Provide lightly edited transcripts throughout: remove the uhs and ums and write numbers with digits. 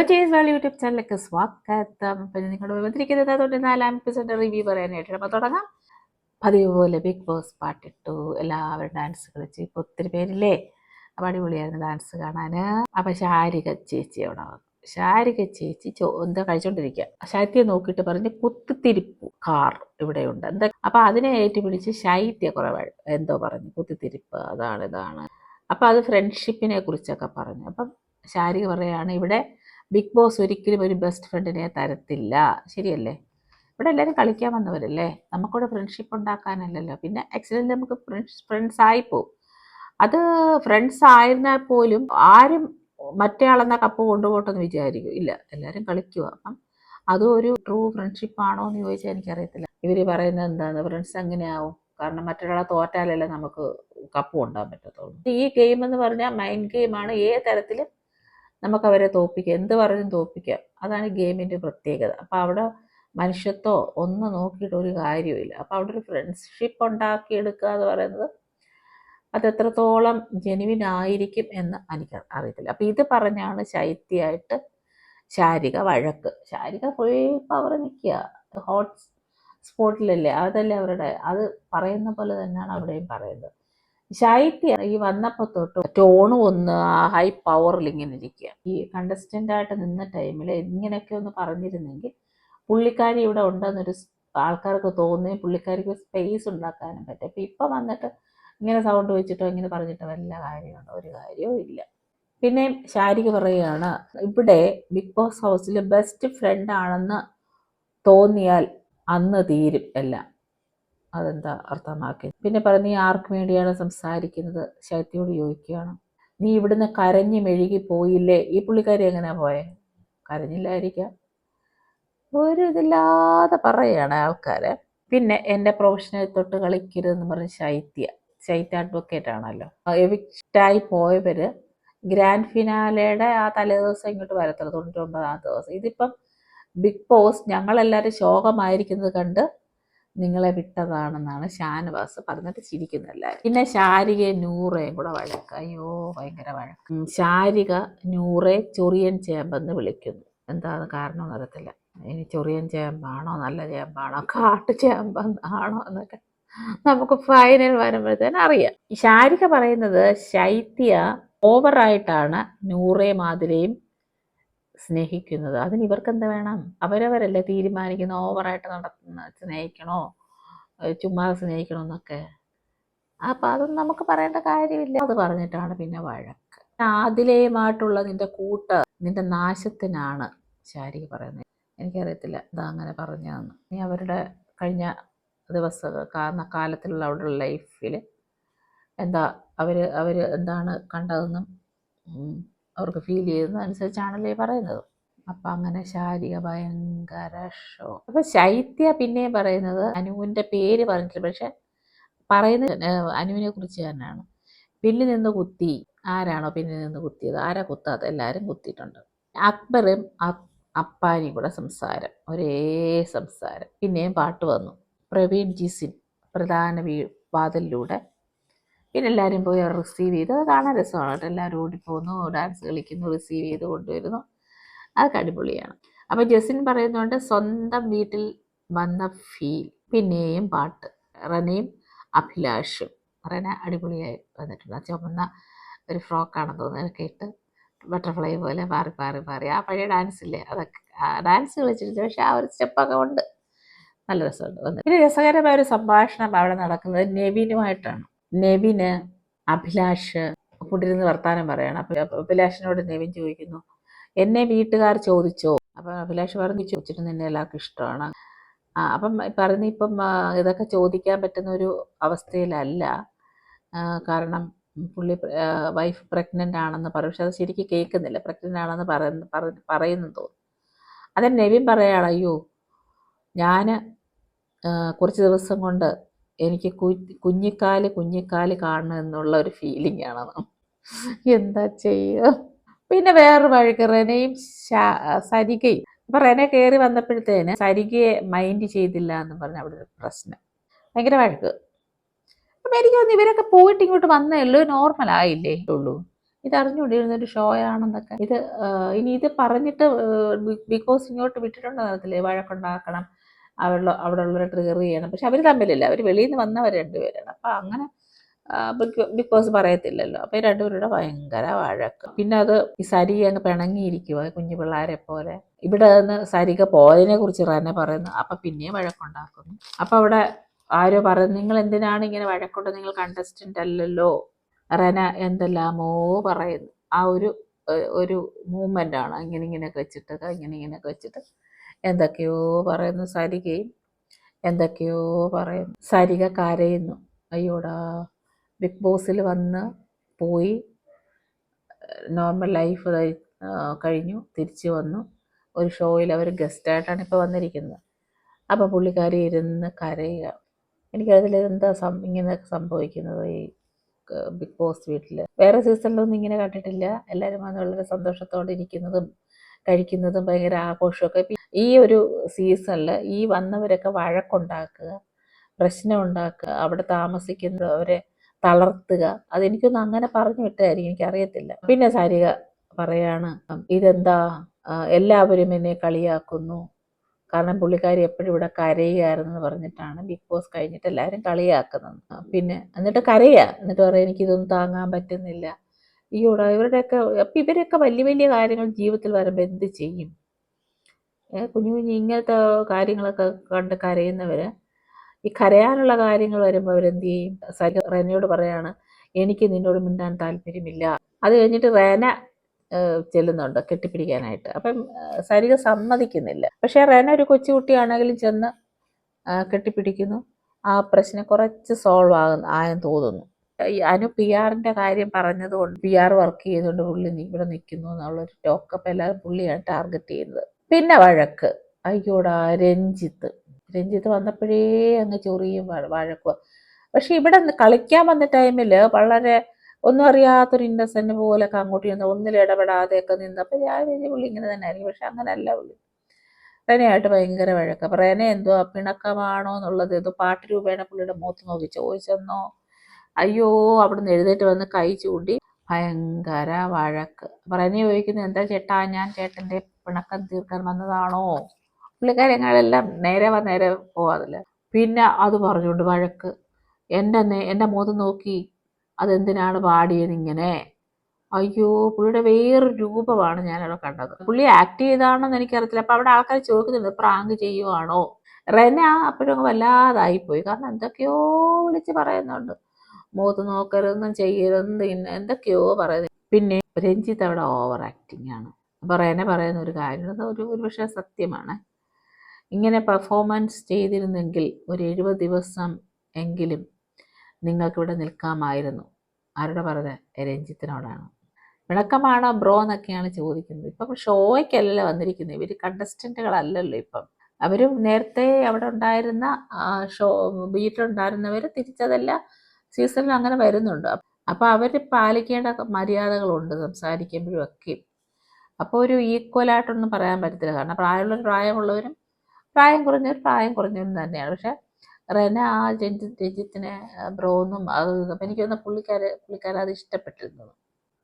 Value YouTube ചാനലിലേക്ക് സ്വാഗതം. പിന്നെ നിങ്ങളുടെ വന്നിരിക്കുന്നത് അതുകൊണ്ട് 4-ാം എപ്പിസോഡ് റിവ്യൂ പറയാനായിട്ട്. അപ്പോൾ തുടങ്ങാം. പതിവ് പോലെ ബിഗ് ബോസ് പാട്ടിട്ടു, എല്ലാവരും ഡാൻസ് കളിച്ച്. ഇപ്പോൾ ഒത്തിരി പേരില്ലേ, അപ്പോൾ അടിപൊളിയായിരുന്നു ഡാൻസ് കാണാൻ. അപ്പോൾ ശാരിക ചേച്ചി അവിടെ വന്നു. ശാരിക ചേച്ചി എന്താ കഴിച്ചോണ്ടിരിക്കുക. ശൈത്യം നോക്കിയിട്ട് പറഞ്ഞ് കുത്തിത്തിരിപ്പു കാർ ഇവിടെയുണ്ട് എന്താ. അപ്പോൾ അതിനെ ഏറ്റുപിടിച്ച് ശൈത്യ കുറെ എന്തോ പറഞ്ഞു, കുത്തിത്തിരിപ്പ് അതാണ് ഇതാണ്. അപ്പോൾ അത് ഫ്രണ്ട്ഷിപ്പിനെ കുറിച്ചൊക്കെ പറഞ്ഞു. അപ്പം ശാരിക പറയുകയാണ്, ഇവിടെ ബിഗ് ബോസ് ഒരിക്കലും ഒരു ബെസ്റ്റ് ഫ്രണ്ടിനെ തരത്തില്ല. ശരിയല്ലേ? ഇവിടെ എല്ലാവരും കളിക്കാൻ വന്നവരല്ലേ, നമുക്കിവിടെ ഫ്രണ്ട്ഷിപ്പ് ഉണ്ടാക്കാനല്ലല്ലോ. പിന്നെ ആക്സിഡൻ്റ് നമുക്ക് ഫ്രണ്ട്സ് ആയിപ്പോവും. അത് ഫ്രണ്ട്സ് ആയിരുന്നാൽ പോലും ആരും മറ്റേ ആളെന്നാ കപ്പ് കൊണ്ടുപോട്ടെന്ന് വിചാരിക്കും. ഇല്ല, എല്ലാവരും കളിക്കുക. അപ്പം അതും ഒരു ട്രൂ ഫ്രണ്ട്ഷിപ്പ് ആണോ എന്ന് ചോദിച്ചാൽ എനിക്കറിയത്തില്ല. ഇവർ പറയുന്നത് എന്താണ്, ഫ്രണ്ട്സ് എങ്ങനെയാവും? കാരണം മറ്റൊരാളെ തോറ്റാലല്ലേ നമുക്ക് കപ്പ് കൊണ്ടാൻ പറ്റത്തുള്ളൂ. ഈ ഗെയിം എന്ന് പറഞ്ഞാൽ മൈൻഡ് ഗെയിമാണ്. ഏത് തരത്തിലും നമുക്ക് അവരെ തോൽപ്പിക്കാം, എന്ത് പറഞ്ഞും തോൽപ്പിക്കാം. അതാണ് ഗെയിമിൻ്റെ പ്രത്യേകത. അപ്പോൾ അവിടെ മനുഷ്യത്വം ഒന്നും നോക്കിയിട്ട് ഒരു കാര്യമില്ല. അപ്പോൾ അവിടെ ഒരു ഫ്രണ്ട്ഷിപ്പ് ഉണ്ടാക്കിയെടുക്കുക എന്ന് പറയുന്നത് അത് എത്രത്തോളം ജെനുവിൻ ആയിരിക്കും എന്ന് എനിക്ക് അറിയത്തില്ല. അപ്പോൾ ഇത് പറഞ്ഞാണ് ശൈത്യമായിട്ട് ശാരിക വഴക്ക്. ശാരിക ഫുൾ പവർ നിൽക്കുക, ഹോട്ട് സ്പോട്ടിലല്ലേ, അതല്ലേ അവരുടെ. അത് പറയുന്ന പോലെ തന്നെയാണ് അവിടെയും പറയുന്നത്. ശൈത്യ ഈ വന്നപ്പോൾ തൊട്ട് ടോണും ഒന്ന് ഹൈ പവറിൽ ഇങ്ങനെ ഇരിക്കുക. ഈ കണ്ടസ്റ്റൻ്റ് ആയിട്ട് നിന്ന ടൈമിൽ ഇങ്ങനെയൊക്കെ ഒന്ന് പറഞ്ഞിരുന്നെങ്കിൽ പുള്ളിക്കാരി ഇവിടെ ഉണ്ടെന്നൊരു ആൾക്കാർക്ക് തോന്നുകയും പുള്ളിക്കാരിക്ക് സ്പേസ് ഉണ്ടാക്കാനും പറ്റും. അപ്പം ഇപ്പം വന്നിട്ട് ഇങ്ങനെ സൗണ്ട് വെച്ചിട്ടോ ഇങ്ങനെ പറഞ്ഞിട്ടോ വല്ല കാര്യമുണ്ടോ? ഒരു കാര്യവും ഇല്ല. പിന്നെ ശാരിക പറയുകയാണ്, ഇവിടെ ബിഗ് ബോസ് ഹൗസിൽ ബെസ്റ്റ് ഫ്രണ്ട് ആണെന്ന് തോന്നിയാൽ അന്ന് തീരും എല്ലാം. അതെന്താ അർത്ഥമാക്കി? പിന്നെ പറഞ്ഞ്, നീ ആർക്ക് വേണ്ടിയാണ് സംസാരിക്കുന്നത്? ശൈത്യയോട് ചോദിക്കുകയാണ്. നീ ഇവിടുന്ന് കരഞ്ഞ് മെഴുകി പോയില്ലേ? ഈ പുള്ളിക്കാരി എങ്ങനെയാ പോയെ? കരഞ്ഞില്ലായിരിക്കാം. ഒരു ഇതില്ലാതെ പറയുകയാണ് ആൾക്കാരെ. പിന്നെ എൻ്റെ പ്രൊഫഷണൽ തൊട്ട് കളിക്കരുതെന്ന് പറഞ്ഞ് ശൈത്യ അഡ്വക്കേറ്റ് ആണല്ലോ. എവിക്റ്റായി പോയവർ ഗ്രാൻഡ് ഫിനാലയുടെ ആ തലേദിവസം ഇങ്ങോട്ട് വരത്തുള്ളൂ, 99ാം ദിവസം. ഇതിപ്പം ബിഗ് ബോസ് ഞങ്ങളെല്ലാവരും ശോകമായിരിക്കുന്നത് കണ്ട് നിങ്ങളെ വിട്ടതാണെന്നാണ് ഷാനവാസ് പറഞ്ഞിട്ട് ചിരിക്കുന്നില്ല. പിന്നെ ശാരിക നൂറേയും കൂടെ വഴക്ക്. അയ്യോ, ഭയങ്കര വഴക്ക്. ശാരിക നൂറെ ചൊറിയൻ ചേമ്പെന്ന് വിളിക്കുന്നു. എന്താണ് കാരണം എന്നറിയത്തില്ല. ഇനി ചൊറിയൻ ചേമ്പാണോ നല്ല ചേമ്പാണോ കാട്ടു ചേമ്പാണോ എന്നൊക്കെ നമുക്ക് ഫൈനൽ വരുമ്പോഴത്തേനും അറിയാം. ശാരിക പറയുന്നത് ശൈത്യ ഓവറായിട്ടാണ് നൂറെ മാതിരയും സ്നേഹിക്കുന്നത്. അതിന് ഇവർക്ക് എന്താ വേണം? അവരവരല്ലേ തീരുമാനിക്കുന്ന ഓവറായിട്ട് നടത്തുന്ന സ്നേഹിക്കണോ ചുമ്മാ സ്നേഹിക്കണോ എന്നൊക്കെ. അപ്പം അതൊന്നും നമുക്ക് പറയേണ്ട കാര്യമില്ല. അത് പറഞ്ഞിട്ടാണ് പിന്നെ വഴക്ക്. ആദിലയുമായിട്ടുള്ള നിന്റെ നിന്റെ നാശത്തിനാണ് ശാരിക പറയുന്നത്. എനിക്കറിയത്തില്ല എന്താ അങ്ങനെ പറഞ്ഞതെന്ന്. ഇനി അവരുടെ കഴിഞ്ഞ കാലത്തിലുള്ള അവരുടെ ലൈഫിൽ എന്താ അവർ എന്താണ് കണ്ടതെന്നും അവർക്ക് ഫീൽ ചെയ്യുന്നതനുസരിച്ചാണല്ലേ പറയുന്നത്. അപ്പം അങ്ങനെ ശാരിക ഭയങ്കര ഷോ. അപ്പം ശൈത്യ പിന്നെയും പറയുന്നത് അനുവിൻ്റെ പേര് പറഞ്ഞിട്ടില്ല, പക്ഷെ പറയുന്നത് അനുവിനെ കുറിച്ച് തന്നെയാണ്. പിന്നിൽ നിന്ന് കുത്തി. ആരാണോ പിന്നിൽ നിന്ന് കുത്തിയത്? ആരാ കുത്താത്ത? എല്ലാവരും കുത്തിയിട്ടുണ്ട്. അക്ബറും അപ്പാനിയും കൂടെ സംസാരം, ഒരേ സംസാരം. പിന്നെയും പാട്ട് വന്നു. പ്രവീൺ ജിസിൻ പ്രധാന വാതിലിലൂടെ. പിന്നെ എല്ലാവരും പോയി അവർ റിസീവ് ചെയ്ത്. അത് കാണാൻ രസമാണ് കേട്ടോ. എല്ലാവരും ഓടിപ്പോകുന്നു, ഡാൻസ് കളിക്കുന്നു, റിസീവ് ചെയ്ത് കൊണ്ടുവരുന്നു. അതൊക്കെ അടിപൊളിയാണ്. അപ്പോൾ ജസിൻ പറയുന്നുണ്ട് സ്വന്തം വീട്ടിൽ വന്ന ഫീൽ. പിന്നെയും പാട്ട്. റനയും അഭിലാഷും. റന അടിപൊളിയായി വന്നിട്ടുണ്ട്. ആ ചുമന്ന ഒരു ഫ്രോക്കാണെന്ന് തോന്നുന്നു, അതൊക്കെ ഇട്ട് ബട്ടർഫ്ലൈ പോലെ പാറി പാറി പാറി ആ പഴയ ഡാൻസ് ഇല്ലേ, അതൊക്കെ ഡാൻസ് കളിച്ചിട്ട്. പക്ഷെ ആ ഒരു സ്റ്റെപ്പൊക്കെ ഉണ്ട്, നല്ല രസമുണ്ട് വന്ന്. പിന്നെ രസകരമായ ഒരു സംഭാഷണം അവിടെ നടക്കുന്നത് നെവിനുമായിട്ടാണ്. നെവിന് അഭിലാഷ് കൂട്ടിരുന്ന് വർത്താനം പറയണം. അപ്പം അഭിലാഷിനോട് നെവിൻ ചോദിക്കുന്നു, എന്നെ വീട്ടുകാർ ചോദിച്ചോ? അപ്പം അഭിലാഷ് പറഞ്ഞു, ചോദിച്ചിട്ട് നിന്നെ എല്ലാവർക്കും ഇഷ്ടമാണ്. അപ്പം പറഞ്ഞ് ഇപ്പം ഇതൊക്കെ ചോദിക്കാൻ പറ്റുന്ന ഒരു അവസ്ഥയിലല്ല, കാരണം പുള്ളി വൈഫ് പ്രഗ്നൻ്റ് ആണെന്ന് പറയും. പക്ഷെ അത് ശരിക്കും കേൾക്കുന്നില്ല. പ്രഗ്നൻ്റ് ആണെന്ന് പറയുന്നു തോന്നുന്നു. അതെ നെവിൻ പറയുകയാണ്, അയ്യോ ഞാൻ കുറച്ച് ദിവസം കൊണ്ട് എനിക്ക് കുഞ്ഞിക്കാല് കാണണം എന്നുള്ള ഒരു ഫീലിംഗ് ആണെന്ന്. എന്താ ചെയ്യുക? പിന്നെ വേറൊരു വഴിക്ക് റെനയും സരികയും. അപ്പം റെന കയറി വന്നപ്പോഴത്തേന് സരികയെ മൈൻഡ് ചെയ്തില്ല എന്ന് പറഞ്ഞ് അവിടെ ഒരു പ്രശ്നം, ഭയങ്കര വഴക്ക്. അപ്പം എനിക്ക് തോന്നുന്നു ഇവരൊക്കെ പോയിട്ട് ഇങ്ങോട്ട് വന്നേ ഉള്ളൂ, നോർമൽ ആയില്ലേ ഉള്ളൂ. ഇത് അറിഞ്ഞുകൊണ്ടിരുന്നൊരു ഷോ ആണെന്നൊക്കെ. ഇത് ഇനി ഇത് പറഞ്ഞിട്ട് ബിഗ് ബോസ് ഇങ്ങോട്ട് വിട്ടിട്ടുണ്ടോ അറിയത്തില്ലേ, വഴക്കുണ്ടാക്കണം, അവിടെ ഉള്ളവരെ ട്രിഗർ ചെയ്യണം. പക്ഷെ അവർ തമ്മിലില്ല, അവർ വെളിയിൽ നിന്ന് വന്നവർ രണ്ടുപേരാണ്. അപ്പം അങ്ങനെ ബിഗ് ബോസ് പറയത്തില്ലല്ലോ. അപ്പം ഈ രണ്ടുപേരുടെ ഭയങ്കര വഴക്ക്. പിന്നെ അത് ഈ സരിക അങ്ങ് പിണങ്ങിയിരിക്കുക കുഞ്ഞു പിള്ളേരെ പോലെ. ഇവിടെ നിന്ന് സരിക പോയതിനെ കുറിച്ച് റന പറയുന്നു. അപ്പം പിന്നെയും വഴക്കുണ്ടാക്കുന്നു. അപ്പം അവിടെ ആരോ പറയുന്നു, നിങ്ങൾ എന്തിനാണ് ഇങ്ങനെ വഴക്കൊണ്ട്, നിങ്ങൾ കണ്ടസ്റ്റൻ്റ് അല്ലല്ലോ. റന എന്തെല്ലാമോ പറയുന്നു. ആ ഒരു മൂവ്മെൻ്റാണ് ഇങ്ങനെയൊക്കെ വെച്ചിട്ട് ഇങ്ങനെയൊക്കെ വെച്ചിട്ട് എന്തൊക്കെയോ പറയുന്നു. സരികയും എന്തൊക്കെയോ പറയുന്നു. സരിക കരയുന്നു, അയ്യോടാ ബിഗ് ബോസിൽ വന്ന് പോയി, നോർമൽ ലൈഫ് കഴിഞ്ഞു, തിരിച്ചു വന്നു. ഒരു ഷോയിൽ അവർ ഗസ്റ്റായിട്ടാണ് ഇപ്പോൾ വന്നിരിക്കുന്നത്. അപ്പോൾ പുള്ളിക്കാരി ഇരുന്ന് കരയുക. എനിക്കതിൽ എന്താ ഇങ്ങനെ സംഭവിക്കുന്നത് ഈ ബിഗ് ബോസ് വീട്ടിൽ. വേറെ സീസണിലൊന്നും ഇങ്ങനെ കണ്ടിട്ടില്ല. എല്ലാവരും വന്ന് വളരെ സന്തോഷത്തോടെ ഇരിക്കുന്നതും കഴിക്കുന്നതും ഭയങ്കര ആഘോഷമൊക്കെ. ഈ ഒരു സീസണിൽ ഈ വന്നവരൊക്കെ വഴക്കുണ്ടാക്കുക, പ്രശ്നം ഉണ്ടാക്കുക, അവിടെ താമസിക്കുന്നവരെ തളർത്തുക. അതെനിക്കൊന്നും അങ്ങനെ പറഞ്ഞു വിട്ടായിരിക്കും, എനിക്കറിയത്തില്ല. പിന്നെ സരിക പറയാണ്, ഇതെന്താ എല്ലാവരും എന്നെ കളിയാക്കുന്നു, കാരണം പുള്ളിക്കാരി എപ്പോഴും ഇവിടെ കരയുകയായിരുന്നെന്ന് പറഞ്ഞിട്ടാണ് ബിഗ് ബോസ് കഴിഞ്ഞിട്ട് എല്ലാവരും കളിയാക്കുന്നത്. പിന്നെ എന്നിട്ട് കരയുക, എന്നിട്ട് പറയാം എനിക്കിതൊന്നും താങ്ങാൻ പറ്റുന്നില്ല. ഈയോടെ ഇവരുടെയൊക്കെ അപ്പം ഇവരൊക്കെ വലിയ വലിയ കാര്യങ്ങൾ ജീവിതത്തിൽ വരുമ്പോൾ എന്ത് ചെയ്യും? കുഞ്ഞു ഇങ്ങനത്തെ കാര്യങ്ങളൊക്കെ കണ്ട് കരയുന്നവർ, ഈ കരയാനുള്ള കാര്യങ്ങൾ വരുമ്പോൾ അവരെന്ത് ചെയ്യും? റെനയോട് പറയാണ്, എനിക്ക് നിന്നോട് മിണ്ടാൻ താല്പര്യമില്ല. അത് കഴിഞ്ഞിട്ട് റെന ചെല്ലുന്നുണ്ട് കെട്ടിപ്പിടിക്കാനായിട്ട്. അപ്പം സരിക സമ്മതിക്കുന്നില്ല. പക്ഷേ റെന ഒരു കൊച്ചുകുട്ടിയാണെങ്കിലും ചെന്ന് കെട്ടിപ്പിടിക്കുന്നു. ആ പ്രശ്നം കുറച്ച് സോൾവ് ആയെന്ന് തോന്നുന്നു. ഈ അനു പി ആറിൻ്റെ കാര്യം പറഞ്ഞതുകൊണ്ട്, പി ആർ വർക്ക് ചെയ്തുകൊണ്ട് പുള്ളി ഇവിടെ നിൽക്കുന്നു എന്നുള്ളൊരു ടോക്കപ്പ് എല്ലാവരും പുള്ളിയാണ് ടാർഗറ്റ് ചെയ്യുന്നത്. പിന്നെ വഴക്ക്, അയ്യോടാ രഞ്ജിത്ത് വന്നപ്പോഴേ അങ്ങ് ചൊറിയും വഴക്കുക. പക്ഷെ ഇവിടെ കളിക്കാൻ വന്ന ടൈമിൽ വളരെ ഒന്നും അറിയാത്തൊരു ഇന്നസെന്റ് പോലൊക്കെ അങ്ങോട്ട് ചെന്ന് ഒന്നിൽ ഇടപെടാതെയൊക്കെ നിന്നപ്പോൾ ഞാൻ പുള്ളി ഇങ്ങനെ തന്നെ ആയിരിക്കും. പക്ഷെ അങ്ങനെയല്ല പുള്ളി. റെനയായിട്ട് ഭയങ്കര വഴക്ക. അപ്പം റെന എന്തോ പിണക്കമാണോ എന്നുള്ളത് ഏതോ പാട്ട് രൂപേണ പുള്ളിയുടെ മുഖത്ത് നോക്കി ചോദിച്ചെന്നോ. അയ്യോ അവിടുന്ന് എഴുന്നേറ്റ് വന്ന് കൈ ചൂണ്ടി ഭയങ്കര വഴക്ക്. അപ്പം റെന ചോദിക്കുന്നത്, എന്താ ചേട്ടാ, ഞാൻ ചേട്ടൻ്റെ പിണക്കം തീർക്കാൻ വന്നതാണോ? പുള്ളിക്കാരെങ്ങളെല്ലാം നേരെ പോവാറില്ല. പിന്നെ അത് പറഞ്ഞുകൊണ്ട് വഴക്ക്. എൻ്റെ മുഖത്ത് നോക്കി അതെന്തിനാണ് പാടിയതിങ്ങനെ. അയ്യോ പുള്ളിയുടെ വേറൊരു രൂപമാണ് ഞാനവിടെ കണ്ടത്. പുള്ളി ആക്ട് ചെയ്താണെന്ന് എനിക്കറിയത്തില്ല. അപ്പം അവിടെ ആൾക്കാർ ചോദിക്കുന്നുണ്ട്, പ്രാങ്ക് ചെയ്യുവാണോ? റെന അപ്പോഴും വല്ലാതായിപ്പോയി. കാരണം എന്തൊക്കെയോ വിളിച്ച് പറയുന്നുണ്ട്, മുഖത്ത് നോക്കരുതെന്നും ചെയ്യരുതെന്ന് എന്തൊക്കെയോ പറയുന്നത്. പിന്നെ രഞ്ജിത്ത് അവിടെ ഓവർ ആക്ടിങ് ആണ്. അപ്പോൾ റെന പറയുന്ന ഒരു കാര്യം, അത് ഒരു പക്ഷേ സത്യമാണ്. ഇങ്ങനെ പെർഫോമൻസ് ചെയ്തിരുന്നെങ്കിൽ ഒരു 70 ദിവസം എങ്കിലും നിങ്ങൾക്കിവിടെ നിൽക്കാമായിരുന്നു. ആരോടെ പറഞ്ഞത്? രഞ്ജിത്തിനോടാണ്. പിണക്കമാണോ ബ്രോ എന്നൊക്കെയാണ് ചോദിക്കുന്നത്. ഇപ്പം ഷോയ്ക്കല്ലല്ലോ വന്നിരിക്കുന്നത്, ഇവർ കണ്ടസ്റ്റൻറ്റുകളല്ലല്ലോ. ഇപ്പം അവർ നേരത്തെ അവിടെ ഉണ്ടായിരുന്ന വീട്ടിലുണ്ടായിരുന്നവർ തിരിച്ചതല്ല സീസണിൽ അങ്ങനെ വരുന്നുണ്ട്. അപ്പോൾ അവർ പാലിക്കേണ്ട മര്യാദകളുണ്ട് സംസാരിക്കുമ്പോഴും ഒക്കെ. അപ്പോൾ ഒരു ഈക്വലായിട്ടൊന്നും പറയാൻ പറ്റത്തില്ല. കാരണം പ്രായമുള്ളവരും പ്രായം കുറഞ്ഞവരും തന്നെയാണ്. പക്ഷേ റെന ആ രഞ്ജിത്തിനെ ബ്രോന്നും അത് അപ്പം എനിക്ക് തോന്നുന്നു പുള്ളിക്കാരെ അത് ഇഷ്ടപ്പെട്ടിരുന്നു.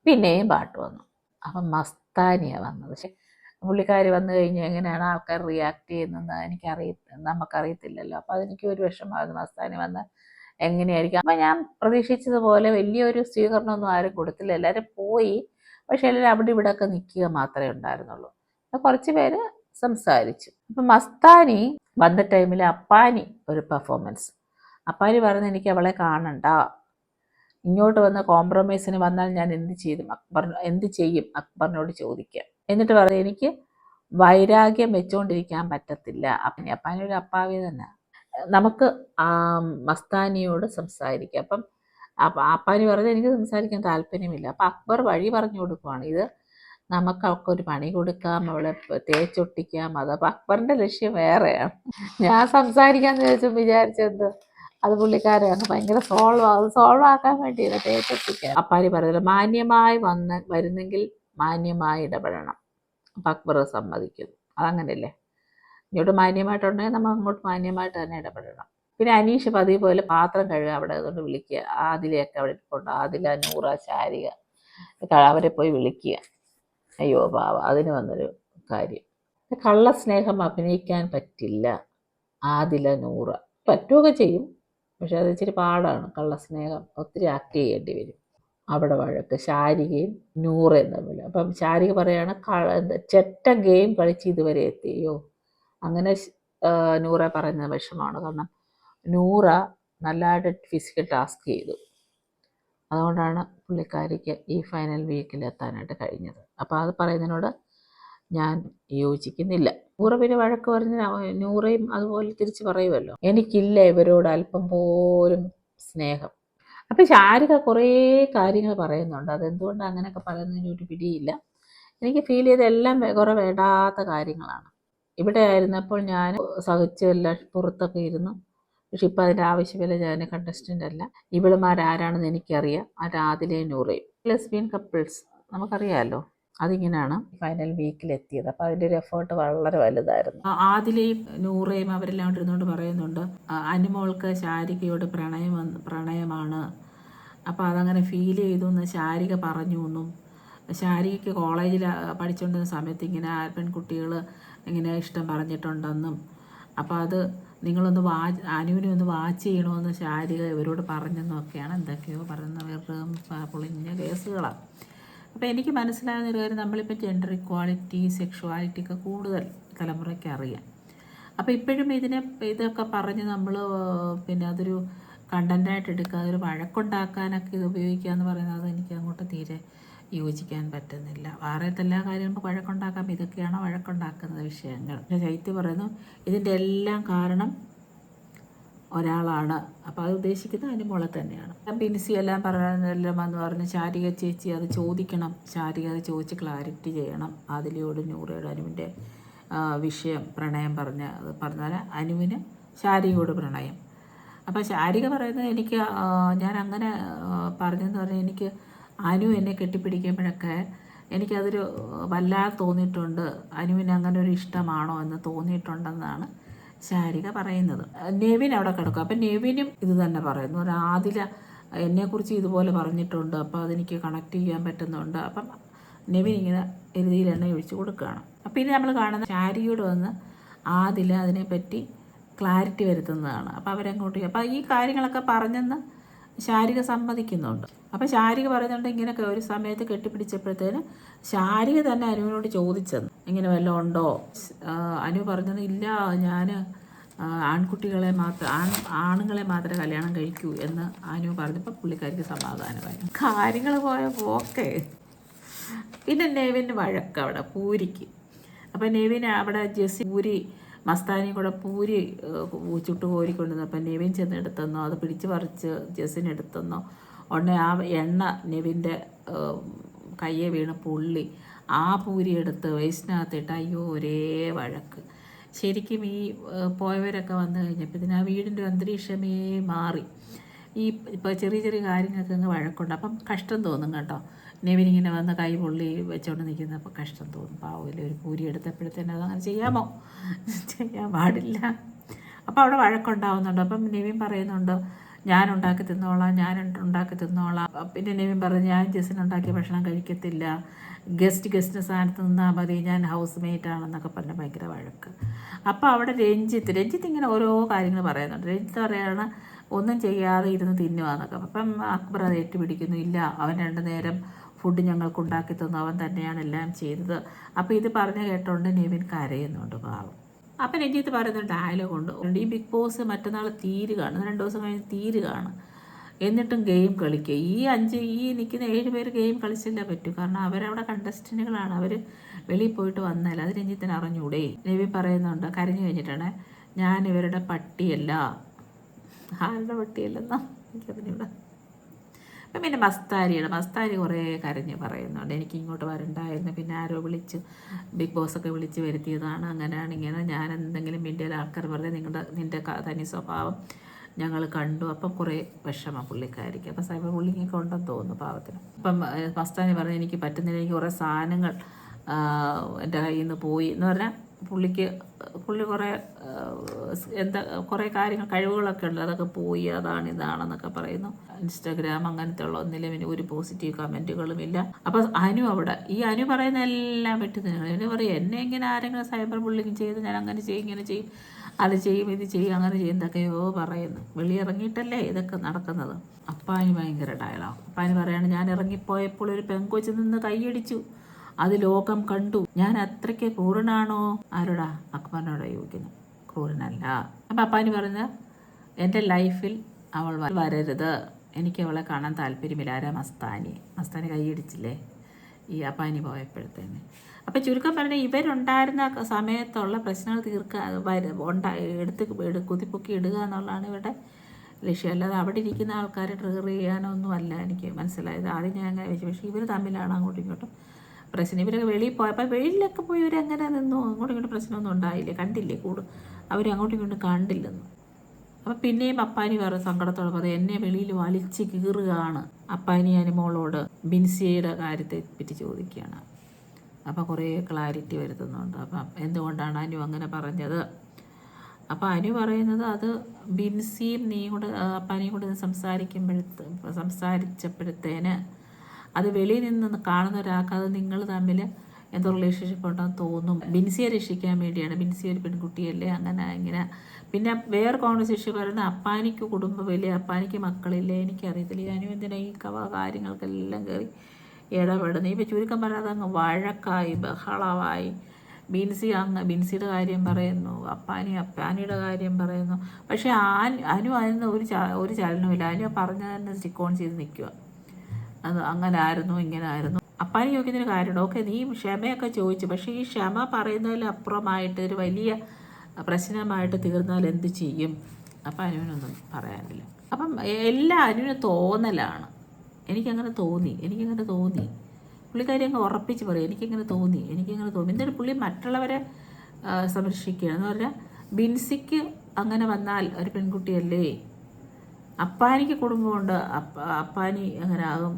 പിന്നെയും പാട്ട് വന്നു. അപ്പം മസ്താനിയാണ് വന്നത്. പക്ഷെ പുള്ളിക്കാരി വന്നു കഴിഞ്ഞാൽ എങ്ങനെയാണ് ആൾക്കാർ റിയാക്ട് ചെയ്യുന്നതെന്ന് നമുക്കറിയത്തില്ലല്ലോ. അപ്പോൾ അതെനിക്ക് ഒരു വിഷമമായിരുന്നു. മസ്താനി വന്ന് എങ്ങനെയായിരിക്കും. അപ്പം ഞാൻ പ്രതീക്ഷിച്ചതുപോലെ വലിയൊരു സ്വീകരണമൊന്നും ആരും കൊടുത്തില്ല. എല്ലാവരും പോയി. പക്ഷെ എല്ലാവരും അവിടെ ഇവിടെയൊക്കെ നിൽക്കുക മാത്രമേ ഉണ്ടായിരുന്നുള്ളൂ. കുറച്ച് പേര് സംസാരിച്ചു. അപ്പം മസ്താനി വന്ന ടൈമിൽ അപ്പാനി ഒരു പെർഫോമൻസ്. അപ്പാനി പറഞ്ഞ്, എനിക്ക് അവളെ കാണണ്ട, ഇങ്ങോട്ട് വന്ന കോംപ്രമൈസിന് വന്നാൽ ഞാൻ എന്ത് ചെയ്യും അക്ബറിനോട് ചോദിക്കാം. എന്നിട്ട് പറഞ്ഞു, എനിക്ക് വൈരാഗ്യം വെച്ചുകൊണ്ടിരിക്കാൻ പറ്റത്തില്ല. അപ്പാനി ഒരു അപ്പാവി തന്നെ. നമുക്ക് മസ്താനിയോട് സംസാരിക്കാം. അപ്പം അപ്പാനി പറഞ്ഞ്, എനിക്ക് സംസാരിക്കാൻ താല്പര്യമില്ല. അപ്പം അക്ബർ വഴി പറഞ്ഞു കൊടുക്കുവാണ്, ഇത് നമുക്ക് അവൾക്കൊരു പണി കൊടുക്കാം, അവളെ തേച്ചൊട്ടിക്കാം. അതപ്പോൾ അക്ബറിൻ്റെ ലക്ഷ്യം വേറെയാണ്. ഞാൻ സംസാരിക്കാമെന്ന് വിചാരിച്ചത് അത് പുള്ളിക്കാരാണ് ഭയങ്കര സോൾവ് ആക്കാൻ വേണ്ടിയില്ല, തേച്ചൊട്ടിക്കാൻ. അപ്പാരി പറഞ്ഞില്ല, മാന്യമായി വരുന്നെങ്കിൽ മാന്യമായി ഇടപെടണം. അപ്പം അക്ബർ സമ്മതിക്കുന്നു. അതങ്ങനെയല്ലേ, ഇങ്ങോട്ട് മാന്യമായിട്ടുണ്ടെങ്കിൽ നമ്മൾ അങ്ങോട്ട് മാന്യമായിട്ട് തന്നെ ഇടപെടണം. പിന്നെ അനീഷ് പതിവ് പോലെ പാത്രം കഴുകുക അവിടെ അതുകൊണ്ട് വിളിക്കുക. ആദിലയൊക്കെ അവിടെ ഇരിപ്പുണ്ട്, ആദില, നൂറ, ശാരിക അവരെ പോയി വിളിക്കുക. അയ്യോ പാവ, അതിന് വന്നൊരു കാര്യം. കള്ളസ്നേഹം അഭിനയിക്കാൻ പറ്റില്ല ആദില നൂറ. പറ്റുകയൊക്കെ ചെയ്യും, പക്ഷെ അത് ഇച്ചിരി പാടാണ്. കള്ളസ്നേഹം ഒത്തിരി ആക്ട് ചെയ്യേണ്ടി വരും. അവിടെ വഴക്ക് ശാരികയും നൂറയും തമ്മിൽ. അപ്പം ശാരിക പറയാണ് ചെറ്റ ഗെയിം കളിച്ച് ഇതുവരെ എത്തിയോ. അങ്ങനെ നൂറ പറയുന്ന വിഷമമാണ്. കാരണം നൂറ നല്ലതായിട്ട് ഫിസിക്കൽ ടാസ്ക് ചെയ്തു. അതുകൊണ്ടാണ് പുള്ളിക്കാരിക്ക് ഈ ഫൈനൽ വീക്കിൽ എത്താനായിട്ട് കഴിഞ്ഞത്. അപ്പോൾ അത് പറയുന്നതിനോട് ഞാൻ യോജിക്കുന്നില്ല. നൂറ പിന്നെ വഴക്ക് പറഞ്ഞ് നൂറയും അതുപോലെ തിരിച്ച് പറയുമല്ലോ, എനിക്കില്ല ഇവരോട് അല്പം പോലും സ്നേഹം. അപ്പം ശാരിക കുറേ കാര്യങ്ങൾ പറയുന്നുണ്ട്. അതെന്തുകൊണ്ടാണ് അങ്ങനെയൊക്കെ പറയുന്നതിന് ഒരു പിടിയില്ല. എനിക്ക് ഫീൽ ചെയ്ത എല്ലാം കുറേ വേണ്ടാത്ത കാര്യങ്ങളാണ്. ഇവിടെ ആയിരുന്നപ്പോൾ ഞാൻ സഹിച്ചെല്ലാം പുറത്തൊക്കെ ഇരുന്നു. പക്ഷെ ഇപ്പം അതിൻ്റെ ആവശ്യമില്ല. ഞാൻ കണ്ടസ്റ്റൻ്റ് അല്ല. ഇവളുമാരാരാണെന്ന് എനിക്കറിയാം. ആദിലയും നൂറയും ലെസ്ബിയൻ കപ്പിൾസ് നമുക്കറിയാമല്ലോ. അതിങ്ങനെയാണ് ഫൈനൽ വീക്കിലെത്തിയത്. അപ്പോൾ അതിൻ്റെ ഒരു എഫേർട്ട് വളരെ വലുതായിരുന്നു. ആദിലയും നൂറയും അവരെല്ലാം ഇരുന്നുകൊണ്ട് പറയുന്നുണ്ട്, അനുമോൾക്ക് ശാരികയോട് പ്രണയമാണ്. അപ്പോൾ അതങ്ങനെ ഫീൽ ചെയ്തു എന്ന് ശാരിക പറഞ്ഞു എന്നും, ശാരികയ്ക്ക് കോളേജിൽ പഠിച്ചുകൊണ്ടിരുന്ന സമയത്ത് ഇങ്ങനെ പെൺകുട്ടികൾ ഇങ്ങനെ ഇഷ്ടം പറഞ്ഞിട്ടുണ്ടെന്നും, അപ്പോൾ അത് നിങ്ങളൊന്ന് അനുവിനെ ഒന്ന് വാച്ച് ചെയ്യണമെന്ന് ശാരിക ഇവരോട് പറഞ്ഞെന്നൊക്കെയാണ് എന്തൊക്കെയോ പറയുന്നത്. വെറും പൊളിഞ്ഞ കേസുകളാണ്. അപ്പോൾ എനിക്ക് മനസ്സിലാകുന്ന ഒരു കാര്യം, നമ്മളിപ്പോൾ ജെൻഡർ ഇക്വാളിറ്റി, സെക്ഷുവാലിറ്റി ഒക്കെ കൂടുതൽ തലമുറയ്ക്ക് അറിയാം. അപ്പോൾ ഇപ്പോഴും ഇതൊക്കെ പറഞ്ഞ് നമ്മൾ പിന്നെ അതൊരു കണ്ടൻറ്റായിട്ട് എടുക്കുക, അതൊരു വഴക്കുണ്ടാക്കാനൊക്കെ ഇത് ഉപയോഗിക്കുക എന്ന് പറയുന്നത് എനിക്ക് അങ്ങോട്ട് തീരെ യോജിക്കാൻ പറ്റുന്നില്ല. വേറെ എല്ലാ കാര്യങ്ങളും വഴക്കുണ്ടാക്കാം, ഇതൊക്കെയാണ് വഴക്കുണ്ടാക്കുന്ന വിഷയങ്ങൾ. ചൈത്യ പറയുന്നു ഇതിൻ്റെ എല്ലാം കാരണം ഒരാളാണ്. അപ്പോൾ അത് ഉദ്ദേശിക്കുന്നത് അനുമോളെ തന്നെയാണ്. ബിൻസി എല്ലാം പറയാനെല്ലാം വന്ന് പറഞ്ഞ് ശാരിക ചേച്ചി അത് ചോദിക്കണം, ശാരിക അത് ചോദിച്ച് ക്ലാരിറ്റി ചെയ്യണം. ആദിലയോട് നൂറയോട് അനുവിൻ്റെ വിഷയം പ്രണയം പറഞ്ഞാൽ അനുവിന് ശാരികയോട് പ്രണയം. അപ്പോൾ ശാരിക പറയുന്നത് എനിക്ക് ഞാൻ അങ്ങനെ പറഞ്ഞെന്ന് പറഞ്ഞാൽ എനിക്ക് അനു എന്നെ കെട്ടിപ്പിടിക്കുമ്പോഴൊക്കെ എനിക്കതൊരു വല്ലാതെ തോന്നിയിട്ടുണ്ട്. അനുവിന് അങ്ങനെ ഒരു ഇഷ്ടമാണോ എന്ന് തോന്നിയിട്ടുണ്ടെന്നാണ് ശാരിക പറയുന്നത്. നെവിൻ അവിടെ കിടക്കും. അപ്പം നെവിനും ഇത് തന്നെ പറയുന്നു. ആദില എന്നെക്കുറിച്ച് ഇതുപോലെ പറഞ്ഞിട്ടുണ്ട്, അപ്പോൾ അതെനിക്ക് കണക്ട് ചെയ്യാൻ പറ്റുന്നുണ്ട്. അപ്പം നെവിൻ ഇങ്ങനെ എരുതിയിൽ എണ്ണ ഒഴിച്ച് കൊടുക്കുകയാണ്. അപ്പം ഇനി നമ്മൾ കാണുന്ന ശാരികയോട് വന്ന് ആദില അതിനെപ്പറ്റി ക്ലാരിറ്റി വരുത്തുന്നതാണ്. അപ്പോൾ അവരങ്ങോട്ട് അപ്പോൾ ഈ കാര്യങ്ങളൊക്കെ പറഞ്ഞെന്ന് ശാരിക സമ്മതിക്കുന്നുണ്ട്. അപ്പോൾ ശാരിക പറയുന്നുണ്ട് ഇങ്ങനെയൊക്കെ ഒരു സമയത്ത് കെട്ടിപ്പിടിച്ചപ്പോഴത്തേന് ശാരിക തന്നെ അനുവിനോട് ചോദിച്ചെന്ന്, ഇങ്ങനെ വല്ലതും ഉണ്ടോ. അനു പറഞ്ഞത് ഇല്ല, ഞാൻ ആണുങ്ങളെ മാത്രമേ കല്യാണം കഴിക്കൂ എന്ന് അനു പറഞ്ഞപ്പോൾ പുള്ളിക്കാരിക്ക് സമാധാനമായി. കാര്യങ്ങൾ പോയ പോക്കെ. പിന്നെ നെവിന് വഴക്ക് അവിടെ പൂരിക്ക്. അപ്പം നെവിന് അവിടെ ജെസ്സി പൂരി മസ്താനി കൂടെ പൂരി ചുട്ടു കോരിക്കൊണ്ടുവന്നു. അപ്പം നെവിൻ ചെന്നെടുത്തെന്നോ അത് പിടിച്ച് പറിച്ച് ജെസ്സിനെടുത്തെന്നോ ഉടനെ ആ എണ്ണ നെവിൻ്റെ കയ്യെ വീണ് പൊള്ളി. ആ പൂരി എടുത്ത് വേസ്റ്റിനകത്തിട്ട് അയ്യോ ഒരേ വഴക്ക്. ശരിക്കും ഈ പോയവരൊക്കെ വന്നു കഴിഞ്ഞപ്പോൾ ഇതിന് ആ വീടിൻ്റെ അന്തരീക്ഷമേ മാറി. ഇപ്പോൾ ചെറിയ ചെറിയ കാര്യങ്ങൾക്ക് അങ്ങ് വഴക്കുണ്ട്. അപ്പം കഷ്ടം തോന്നും കേട്ടോ. നെവിനിങ്ങനെ വന്ന് കൈ പൊള്ളി വെച്ചോണ്ട് നിൽക്കുന്നപ്പോൾ കഷ്ടം തോന്നും. പാവമില്ല, ഒരു പൂരി എടുത്തപ്പോഴത്തേനും അതങ്ങനെ ചെയ്യാമോ? ചെയ്യാൻ പാടില്ല. അപ്പോൾ അവിടെ വഴക്കുണ്ടാവുന്നുണ്ട്. അപ്പം നെവിൻ പറയുന്നുണ്ട് ഞാൻ ഉണ്ടാക്കി തിന്നോളാം. പിന്നെ നെവിൻ പറഞ്ഞു ഞാൻ ജെസ്സിനുണ്ടാക്കിയ ഭക്ഷണം കഴിക്കത്തില്ല, ഗസ്റ്റിൻ്റെ സ്ഥാനത്ത് നിന്നാൽ മതി, ഞാൻ ഹൗസ് മേറ്റ് ആണെന്നൊക്കെ പറഞ്ഞ് ഭയങ്കര വഴക്ക്. അപ്പോൾ അവിടെ രഞ്ജിത്ത് ഇങ്ങനെ ഓരോ കാര്യങ്ങൾ പറയുന്നുണ്ട്. രഞ്ജിത്ത് പറയാണ് ഒന്നും ചെയ്യാതെ ഇരുന്ന് തിന്നുവാന്നൊക്കെ. അപ്പം അക്ബർ അത് ഏറ്റുപിടിക്കുന്നു, ഇല്ല അവൻ 2 നേരം ഫുഡ് ഞങ്ങൾക്ക് ഉണ്ടാക്കി തന്നു, അവൻ തന്നെയാണ് എല്ലാം ചെയ്തത്. അപ്പോൾ ഇത് പറഞ്ഞ് കേട്ടോണ്ട് നെവിൻ കരയുന്നുണ്ട് പാവം. അപ്പം രഞ്ജിത്ത് പറയുന്ന ഡയലോഗുണ്ട്, ഈ ബിഗ് ബോസ് മറ്റന്നാൾ തീരുകയാണ്, 2 ദിവസം കഴിഞ്ഞ് തീരുകയാണ്, എന്നിട്ടും ഗെയിം കളിക്കുക. ഈ നിൽക്കുന്ന 7 പേര് ഗെയിം കളിച്ചില്ല പറ്റൂ, കാരണം അവരവിടെ കണ്ടസ്റ്റൻറ്റുകളാണ്, അവർ വെളിയിൽ പോയിട്ട് വന്നല്ല. അത് രഞ്ജിത്തിന് അറിഞ്ഞൂടെ. നെവിൻ പറയുന്നുണ്ട് കരഞ്ഞു കഴിഞ്ഞിട്ടാണ്, ഞാൻ ഇവരുടെ പട്ടിയല്ല. ആരുടെ പട്ടിയല്ലെന്നോ എനിക്കറിഞ്ഞൂടാ. അപ്പം പിന്നെ മസ്താരി കുറേ കരഞ്ഞ് പറയുന്നുണ്ട്, എനിക്ക് ഇങ്ങോട്ട് വരണ്ടായിരുന്നു, പിന്നെ ആരോ ബിഗ് ബോസൊക്കെ വിളിച്ച് വരുത്തിയതാണ്, അങ്ങനെയാണ് ഇങ്ങനെ, ഞാൻ എന്തെങ്കിലും മിണ്ടിയാൽ ആൾക്കാർ പറഞ്ഞ് നിൻ്റെ തനി സ്വഭാവം ഞങ്ങൾ കണ്ടു. അപ്പം കുറേ വിഷമം പുള്ളിക്കാരിക്കും. അപ്പം സൈബർ ബുള്ളിങ്ങൊക്കെ ഉണ്ടെന്ന് തോന്നുന്നു പാവത്തിന്. അപ്പം മസ്താനി പറഞ്ഞ് എനിക്ക് പറ്റുന്നില്ല, എനിക്ക് കുറേ സാധനങ്ങൾ എൻ്റെ കയ്യിൽ നിന്ന് പോയി എന്ന് പറഞ്ഞാൽ പുള്ളി കുറേ എന്താ കുറേ കാര്യങ്ങൾ കഴിവുകളൊക്കെ ഉണ്ട്, അതൊക്കെ പോയി അതാണ് ഇതാണെന്നൊക്കെ പറയുന്നു. ഇൻസ്റ്റാഗ്രാം അങ്ങനത്തെ ഉള്ള ഒന്നിലും ഇനി ഒരു പോസിറ്റീവ് കമൻറ്റുകളും ഇല്ല. അപ്പോൾ അനു പറയുന്ന എല്ലാം വെട്ടി തന്നെയാണ്. എന്നെ പറയും, എന്നെ ഇങ്ങനെ ആരെങ്കിലും സൈബർ ബുള്ളിങ് ചെയ്ത് ഞാൻ അങ്ങനെ ചെയ്യും ഇങ്ങനെ ചെയ്യും അത് ചെയ്യും ഇത് ചെയ്യും അങ്ങനെ ചെയ്യും എന്തൊക്കെയോ പറയുന്നു. വെളിയിറങ്ങിയിട്ടല്ലേ ഇതൊക്കെ നടക്കുന്നത്. അപ്പാനി ഭയങ്കര ഡയലോഗ്. അപ്പാനി പറയാണ്, ഞാൻ ഇറങ്ങിപ്പോയപ്പോൾ ഒരു പെങ്കൊച്ച് നിന്ന് കൈയടിച്ചു, അത് ലോകം കണ്ടു. ഞാൻ അത്രയ്ക്ക് ക്രൂരനാണോ? ആരോടാ? അക്ബറിനോട് ചോദിക്കുന്നു. ക്രൂരനല്ല. അപ്പം അപ്പാനി പറഞ്ഞ, എൻ്റെ ലൈഫിൽ അവൾ വരരുത്, എനിക്ക് അവളെ കാണാൻ താല്പര്യമില്ല. ആരാ? മസ്താനി കൈയടിച്ചില്ലേ ഈ അപ്പാനി പോയപ്പോഴത്തേന്. അപ്പം ചുരുക്കം പറഞ്ഞാൽ ഇവരുണ്ടായിരുന്ന സമയത്തുള്ള പ്രശ്നങ്ങൾ കുതിപ്പൊക്കി ഇടുക എന്നുള്ളതാണ് ഇവരുടെ ലക്ഷ്യം. അല്ലാതെ അവിടെ ഇരിക്കുന്ന ആൾക്കാരെ ട്രിഗർ ചെയ്യാനോ ഒന്നും അല്ല എനിക്ക് മനസ്സിലായത്. ആദ്യം ഞാൻ അങ്ങനെ വെച്ചു. പക്ഷേ ഇവർ തമ്മിലാണ് അങ്ങോട്ടും ഇങ്ങോട്ടും പ്രശ്നം. ഇവരൊക്കെ വെളിയിൽ പോയപ്പോൾ വെളിയിലൊക്കെ പോയി ഇവരെങ്ങനെ നിന്നു, അങ്ങോട്ടും ഇങ്ങോട്ടും പ്രശ്നമൊന്നും ഉണ്ടായില്ലേ, കണ്ടില്ലേ അവർ അങ്ങോട്ടും ഇങ്ങോട്ടും കണ്ടില്ലെന്ന്. അപ്പം പിന്നെയും അപ്പാനി വേറെ സങ്കടത്തോടെ പറയും, എന്നെ വെളിയിൽ വലിച്ച് കീറുകയാണ്. അപ്പാനി അനുമോളോട് ബിൻസിയുടെ കാര്യത്തെ പറ്റി ചോദിക്കുകയാണ്. അപ്പോൾ കുറേ ക്ലാരിറ്റി വരുത്തുന്നുണ്ട്. അപ്പം എന്തുകൊണ്ടാണ് അനു അങ്ങനെ പറഞ്ഞത്? അപ്പോൾ അനു പറയുന്നത്, അത് ബിൻസിയും അപ്പാനിയും കൂടെ സംസാരിച്ചപ്പോഴത്തേന് അത് വെളിയിൽ നിന്ന് കാണുന്ന ഒരാൾക്ക് അത് നിങ്ങൾ തമ്മിൽ എന്തോ റിലേഷൻഷിപ്പ് ഉണ്ടെന്ന് തോന്നും. ബിൻസിയെ രക്ഷിക്കാൻ വേണ്ടിയാണ്. ബിൻസി ഒരു പെൺകുട്ടിയല്ലേ, അങ്ങനെ ഇങ്ങനെ. പിന്നെ വേറെ കോൺവെർസേഷൻ പറയുന്നത്, അപ്പാനിക്ക് കുടുംബമില്ലേ, അപ്പാനിക്ക് മക്കളില്ലേ, എനിക്കറിയത്തില്ല. അനു എന്തിനാ ഈ കാര്യങ്ങൾക്കെല്ലാം കയറി ഇടപെടുന്നത്? ഇപ്പോൾ ചുരുക്കം പറയാതെ അങ്ങ് വഴക്കായി ബഹളമായി. ബിൻസിയുടെ കാര്യം പറയുന്നു, അപ്പാനിയുടെ കാര്യം പറയുന്നു. പക്ഷേ അനു അതിന് ഒരു ചലനമില്ല. അനു പറഞ്ഞത് തന്നെ സ്റ്റിക്ക് ഓൺ ചെയ്ത് നിൽക്കുക. അത് അങ്ങനെ ആയിരുന്നു ഇങ്ങനെ ആയിരുന്നു. അപ്പാനി ചോദിക്കുന്നൊരു കാര്യമുണ്ട്, ഓക്കെ നീ ക്ഷമയൊക്കെ ചോദിച്ചു, പക്ഷേ ഈ ക്ഷമ പറയുന്നതിലപ്പുറമായിട്ട് ഒരു വലിയ പ്രശ്നമായിട്ട് തീർന്നാൽ എന്ത് ചെയ്യും? അപ്പം അനുവിനൊന്നും പറയാനില്ല. അപ്പം എല്ലാം അനുവിന് തോന്നലാണ്. എനിക്കങ്ങനെ തോന്നി. പുള്ളിക്കാരി അങ്ങ് ഉറപ്പിച്ച് പറയും, എനിക്കിങ്ങനെ തോന്നി. എന്നിട്ട് പുള്ളി മറ്റുള്ളവരെ സംരക്ഷിക്കുകയാണ്. എന്ന് പറഞ്ഞാൽ ബിൻസിക്ക് അങ്ങനെ വന്നാൽ ഒരു പെൺകുട്ടിയല്ലേ, അപ്പാനിക്ക് കുടുംബമുണ്ട്, അപ്പാനി അങ്ങനെ ആകും.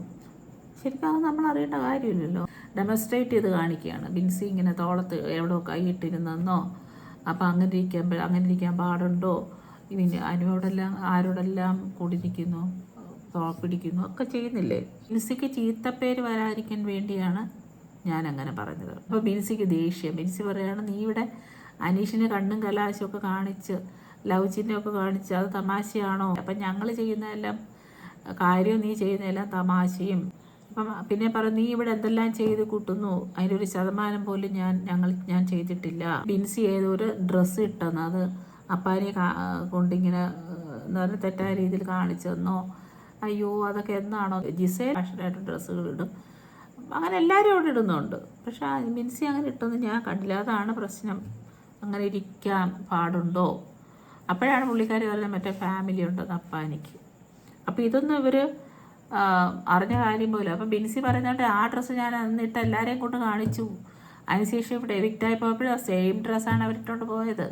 ശരിക്കും അത് നമ്മൾ അറിയേണ്ട കാര്യമില്ലല്ലോ. ഡെമോൺസ്ട്രേറ്റ് ചെയ്ത് കാണിക്കുകയാണ്. ബിൻസി ഇങ്ങനെ തോളത്ത് എവിടെയോ കൈയിട്ടിരുന്നെന്നോ, അപ്പം അങ്ങനെ ഇരിക്കാൻ പാടുണ്ടോ, ഇനി ആരോടെല്ലാം കൂടിയിരിക്കുന്നു, പിടിക്കുന്നു ഒക്കെ ചെയ്യുന്നില്ലേ. ബിൻസിക്ക് ചീത്തപ്പേര് വരാതിരിക്കാൻ വേണ്ടിയാണ് ഞാനങ്ങനെ പറഞ്ഞത്. അപ്പോൾ ബിൻസിക്ക് ദേഷ്യം. ബിൻസി പറയുകയാണ്, നീ ഇവിടെ അനീഷിനെ കണ്ണും കലാശമൊക്കെ കാണിച്ച് ലവ് ചിഹ്നമൊക്കെ കാണിച്ച് അത് തമാശയാണോ? അപ്പം ഞങ്ങൾ ചെയ്യുന്നതെല്ലാം കാര്യവും നീ ചെയ്യുന്നതെല്ലാം തമാശയും. അപ്പം പിന്നെ പറഞ്ഞു, നീ ഇവിടെ എന്തെല്ലാം ചെയ്ത് കൂട്ടുന്നു, അതിൻ്റെ ഒരു ശതമാനം പോലും ഞാൻ ചെയ്തിട്ടില്ല. ബിൻസി ഏതൊരു ഡ്രസ്സ് ഇട്ടെന്ന്, അത് അപ്പാനെ കൊണ്ടിങ്ങനെ എന്താ പറയുക തെറ്റായ രീതിയിൽ കാണിച്ചെന്നോ, അയ്യോ അതൊക്കെ എന്നാണോ? ജിസേൽ ഫാഷനായിട്ട് ഡ്രസ്സുകൾ ഇടും, അങ്ങനെ എല്ലാവരും അവിടെ ഇടുന്നുണ്ട്. പക്ഷേ ബിൻസി അങ്ങനെ ഇട്ടൊന്നും ഞാൻ കണ്ടില്ല. അതാണ് പ്രശ്നം. അങ്ങനെ ഇരിക്കാൻ പാടുണ്ടോ? അപ്പോഴാണ് പുള്ളിക്കാരി പറഞ്ഞത് മറ്റേ ഫാമിലി ഉണ്ടെന്ന് അപ്പാനിക്ക്. അപ്പോൾ ഇതൊന്നും ഇവർ അറിഞ്ഞ കാര്യം പോലും. അപ്പം ബിൻസി പറയുന്നുണ്ട്, ആ ഡ്രസ്സ് ഞാൻ അന്നിട്ട് എല്ലാവരെയും കൊണ്ട് കാണിച്ചു. അതിനുശേഷം ഇവിടെ എവിക്റ്റായി പോയപ്പോഴും ആ സെയിം ഡ്രസ്സാണ് അവരിട്ടോണ്ട് പോയത്.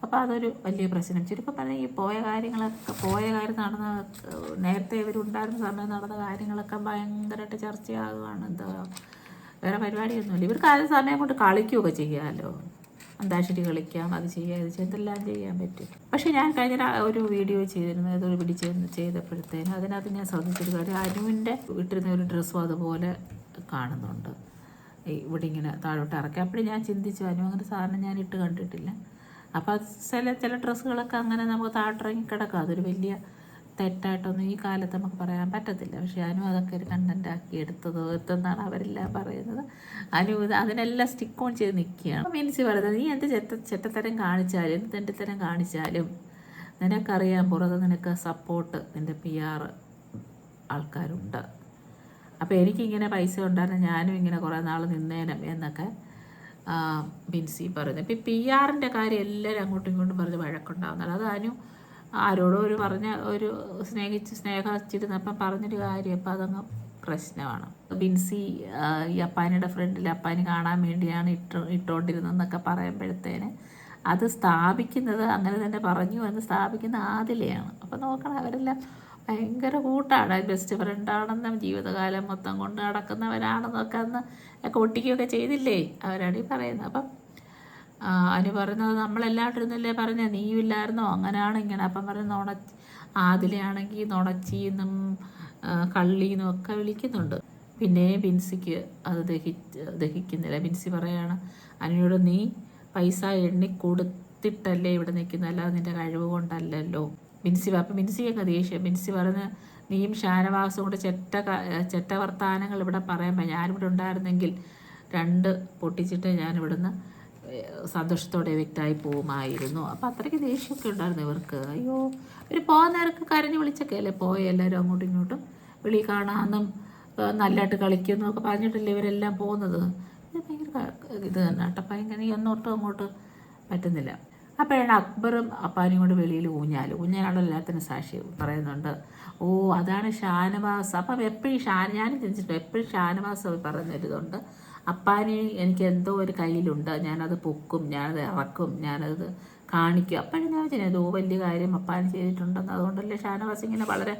അപ്പോൾ അതൊരു വലിയ പ്രശ്നം. ചുരുക്കം പറഞ്ഞാൽ ഈ പോയ കാര്യം നടന്ന നേരത്തെ ഇവരുണ്ടായിരുന്ന സമയം നടന്ന കാര്യങ്ങളൊക്കെ ഭയങ്കരമായിട്ട് ചർച്ചയാകുകയാണ്. എന്താ വേറെ പരിപാടിയൊന്നുമില്ല. ഇവർക്ക് ആ സമയം കൊണ്ട് കളിക്കുകയൊക്കെ ചെയ്യാമല്ലോ. അന്താക്ഷരി കളിക്കാം, അത് ചെയ്യാം, ഇത് എന്തെല്ലാം ചെയ്യാൻ പറ്റും. പക്ഷേ ഞാൻ കഴിഞ്ഞ ഒരു വീഡിയോ ചെയ്തിരുന്നു, ഏതൊരു ചെയ്തപ്പോഴത്തേനും അതിനകത്ത് ഞാൻ ശ്രദ്ധിച്ചൊരു കാര്യം, അനുവിൻ്റെ ഇട്ടിരുന്ന ഒരു ഡ്രസ്സും അതുപോലെ കാണുന്നുണ്ട്. ഇവിടെ ഇങ്ങനെ താഴോട്ട് ഇറക്കി. അപ്പോഴും ഞാൻ ചിന്തിച്ചു, അനു അങ്ങനെ സാധനം ഞാൻ ഇട്ട് കണ്ടിട്ടില്ല. അപ്പോൾ ചില ഡ്രസ്സുകളൊക്കെ അങ്ങനെ നമുക്ക് താഴോട്ടിറങ്ങി കിടക്കാം. അതൊരു വലിയ തെറ്റായിട്ടൊന്നും ഈ കാലത്ത് നമുക്ക് പറയാൻ പറ്റത്തില്ല. പക്ഷേ അനു അതൊക്കെ ഒരു കണ്ടൻറ്റാക്കി എടുത്തെന്നാണ് അവരെല്ലാം പറയുന്നത്. അനു അതിനെല്ലാം സ്റ്റിക്ക് ഓൺ ചെയ്ത് നിൽക്കുകയാണ്. മീൻസ് പറയുന്നത്, നീ എന്ത് ചെറ്റത്തരം കാണിച്ചാലും എന്ത് തെണ്ടിത്തരം കാണിച്ചാലും നിനക്കറിയാൻ പുറത്ത് നിനക്ക് സപ്പോർട്ട് നിൻ്റെ PR ആൾക്കാരുണ്ട്. അപ്പോൾ എനിക്കിങ്ങനെ പൈസ ഉണ്ടായിരുന്നു, ഞാനും ഇങ്ങനെ കുറേ നാൾ നിന്നേനം എന്നൊക്കെ ബിൻസി പറയുന്നത്. ഇപ്പോൾ PR-ൻ്റെ കാര്യം എല്ലാവരും അങ്ങോട്ടും ഇങ്ങോട്ടും പറഞ്ഞ് വഴക്കുണ്ടാകുന്നത്. അത് അനു ആരോടോ ഒരു സ്നേഹിച്ചിരുന്നപ്പം പറഞ്ഞൊരു കാര്യം അപ്പം അതങ്ങ് പ്രശ്നമാണ്. ബിൻസി ഈ അപ്പാനിയുടെ ഫ്രണ്ടിൽ അപ്പാനി കാണാൻ വേണ്ടിയാണ് ഇട്ടുകൊണ്ടിരുന്നതെന്നൊക്കെ പറയുമ്പോഴത്തേന് അത് സ്ഥാപിക്കുന്നത്, അങ്ങനെ തന്നെ പറഞ്ഞു എന്ന് സ്ഥാപിക്കുന്ന ആദിലയാണ്. അപ്പം നോക്കണം, അവരെല്ലാം ഭയങ്കര കൂട്ടാണ്, ബെസ്റ്റ് ഫ്രണ്ടാണെന്നും ജീവിതകാലം മൊത്തം കൊണ്ട് നടക്കുന്നവരാണെന്നൊക്കെ അന്ന് ഒക്കെ ഒട്ടിക്കുകയൊക്കെ ചെയ്തില്ലേ, അവരാണ് ഈ പറയുന്നത്. അപ്പം അനു പറയുന്നത് നമ്മളെല്ലാവരും ഇരുന്നല്ലേ പറഞ്ഞ നീയും ഇല്ലായിരുന്നോ, അങ്ങനെയാണ് ഇങ്ങനെ. അപ്പം പറയുന്ന ആദിലയാണെങ്കിൽ നുണച്ചീന്നും കള്ളീന്നും ഒക്കെ വിളിക്കുന്നുണ്ട്. പിന്നെ ബിൻസിക്ക് അത് ദഹിക്കുന്നില്ല. ബിൻസി പറയാണ് അനുയോട്, നീ പൈസ എണ്ണി കൊടുത്തിട്ടല്ലേ ഇവിടെ നിൽക്കുന്നത്, അല്ലാതെ നിൻ്റെ കഴിവ് കൊണ്ടല്ലല്ലോ. അപ്പം ബിൻസിയൊക്കെ ദേഷ്യം. ബിൻസി പറഞ്ഞ്, നീയും ഷാനവാസും കൂടെ ചെറ്റ വർത്താനങ്ങൾ ഇവിടെ പറയുമ്പോൾ ഞാനിവിടെ ഉണ്ടായിരുന്നെങ്കിൽ 2 പൊട്ടിച്ചിട്ട് ഞാനിവിടുന്ന് സന്തോഷത്തോടെ വ്യക്തമായി പോകുമായിരുന്നു. അപ്പോൾ അത്രയ്ക്ക് ദേഷ്യമൊക്കെ ഉണ്ടായിരുന്നു ഇവർക്ക്. അയ്യോ, ഇവർ പോകാൻ നേരക്ക് കരഞ്ഞ് വിളിച്ചൊക്കെ അല്ലേ പോയി. എല്ലാവരും അങ്ങോട്ടും ഇങ്ങോട്ടും വിളി കാണാമെന്നും നല്ലതായിട്ട് കളിക്കുമെന്നൊക്കെ പറഞ്ഞിട്ടല്ലേ ഇവരെല്ലാം പോകുന്നത്. ഇത് ഭയങ്കര ഇത് തന്നെ കേട്ടോ, ഭയങ്കര ഒന്നോട്ടും അങ്ങോട്ട് പറ്റുന്നില്ല. അപ്പോഴാണ് അക്ബറും അപ്പാനും കൂടെ വെളിയിൽ ഊഞ്ഞാലുള്ള എല്ലാത്തിനും സാക്ഷി പറയുന്നുണ്ട്. ഓ, അതാണ് ഷാനവാസ്. അപ്പം എപ്പോഴും ഞാനും ചിന്തിച്ചിട്ടുണ്ട്, എപ്പോഴും ഷാനവാസ് പറയുന്നൊരിതുണ്ട്, അപ്പാന് എനിക്ക് എന്തോ ഒരു കയ്യിലുണ്ട്, ഞാനത് പൊക്കും, ഞാനത് ഇറക്കും, ഞാനത് കാണിക്കും. അപ്പോഴും ഞാൻ ചെയ്യുന്നത് വലിയ കാര്യം അപ്പാന് ചെയ്തിട്ടുണ്ടെന്ന്. അതുകൊണ്ടല്ലേ ഷാനവാസ് ഇങ്ങനെ വളരെ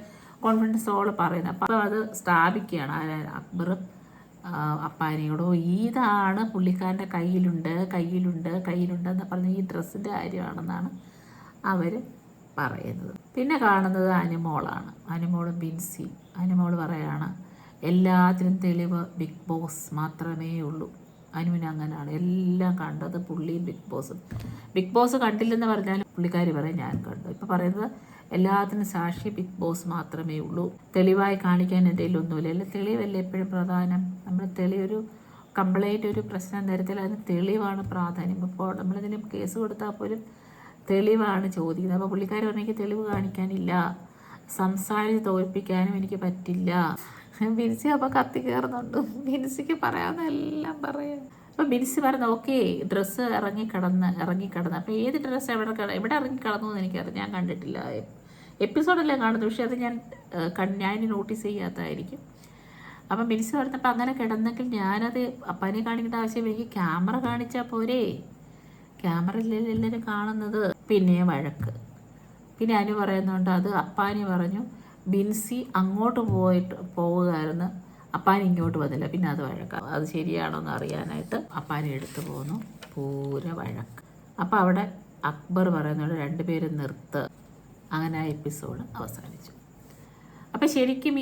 കോൺഫിഡൻസോടെ പറയുന്നത്. അപ്പം അത് സ്ഥാപിക്കുകയാണ് അക്ബറും അപ്പാനിയോടോ, ഇതാണ് പുള്ളിക്കാരൻ്റെ കയ്യിലുണ്ടെന്ന് പറഞ്ഞ് ഈ ഡ്രസ്സിൻ്റെ കാര്യമാണെന്നാണ് അവർ പറയുന്നത്. പിന്നെ കാണുന്നത് അനുമോളാണ്. അനുമോളും ബിൻസി. അനുമോൾ പറയാണ്, എല്ലാത്തിനും തെളിവ് ബിഗ് ബോസ് മാത്രമേ ഉള്ളൂ. അനുവിന് അങ്ങനെയാണ് എല്ലാം കണ്ടത്, പുള്ളിയും ബിഗ് ബോസ് കണ്ടില്ലെന്ന് പറഞ്ഞാൽ പുള്ളിക്കാരി പറയും ഞാൻ കണ്ടു. ഇപ്പം പറയുന്നത് എല്ലാത്തിനും സാക്ഷി ബിഗ് ബോസ് മാത്രമേ ഉള്ളൂ, തെളിവായി കാണിക്കാൻ എൻ്റെ ഒന്നുമില്ല. അല്ല, തെളിവല്ലേ എപ്പോഴും പ്രധാനം. നമ്മൾ ഒരു കംപ്ലൈൻറ്റ്, ഒരു പ്രശ്നം തരത്തിൽ അതിന് തെളിവാണ് പ്രാധാന്യം. ഇപ്പോൾ നമ്മളതിന് കേസ് കൊടുത്താൽ പോലും തെളിവാണ് ചോദിക്കുന്നത്. അപ്പോൾ പുള്ളിക്കാർ പറഞ്ഞെങ്കിൽ തെളിവ് കാണിക്കാനില്ല, സംസാരിച്ച് തോൽപ്പിക്കാനും എനിക്ക് പറ്റില്ല. ബിൻസി അപ്പോൾ കത്തി കയറുന്നുണ്ട്. ബിൻസിക്ക് പറയാമെന്നെല്ലാം പറയാം. അപ്പോൾ ബിൻസി പറഞ്ഞു, ഓക്കെ, ഡ്രസ്സ് ഇറങ്ങിക്കിടന്ന്. അപ്പോൾ ഏത് ഡ്രസ്സ് എവിടെ ഇറങ്ങിക്കിടന്നു എന്ന് എനിക്കറിയാം, ഞാൻ കണ്ടിട്ടില്ല. എപ്പിസോഡെല്ലാം കാണുന്നു, പക്ഷേ അത് ഞാൻ നോട്ടീസ് ചെയ്യാത്തതായിരിക്കും. അപ്പം ബിൻസി പറഞ്ഞപ്പോൾ അങ്ങനെ കിടന്നെങ്കിൽ ഞാനത് അപ്പാനെ കാണിക്കേണ്ട ആവശ്യം, എനിക്ക് ക്യാമറ കാണിച്ചാൽ പോരെ, ക്യാമറയിലല്ലേ എല്ലാവരും കാണുന്നത്. പിന്നെ വഴക്ക്. പിന്നെ അനു പറയുന്നുണ്ട്, അത് അപ്പാനി പറഞ്ഞു ബിൻസി അങ്ങോട്ട് പോവുകയായിരുന്നു, അപ്പാനി ഇങ്ങോട്ട് വന്നില്ല. പിന്നെ അത് വഴക്കാണ്. അത് ശരിയാണോ എന്ന് അറിയാനായിട്ട് അപ്പാനി എടുത്തു പോന്നു. പൂര വഴക്ക്. അപ്പോൾ അവിടെ അക്ബർ പറയുന്നുണ്ട്, 2 പേരും നിർത്ത്. അങ്ങനെ ആ എപ്പിസോഡ് അവസാനിച്ചു. അപ്പം ശരിക്കും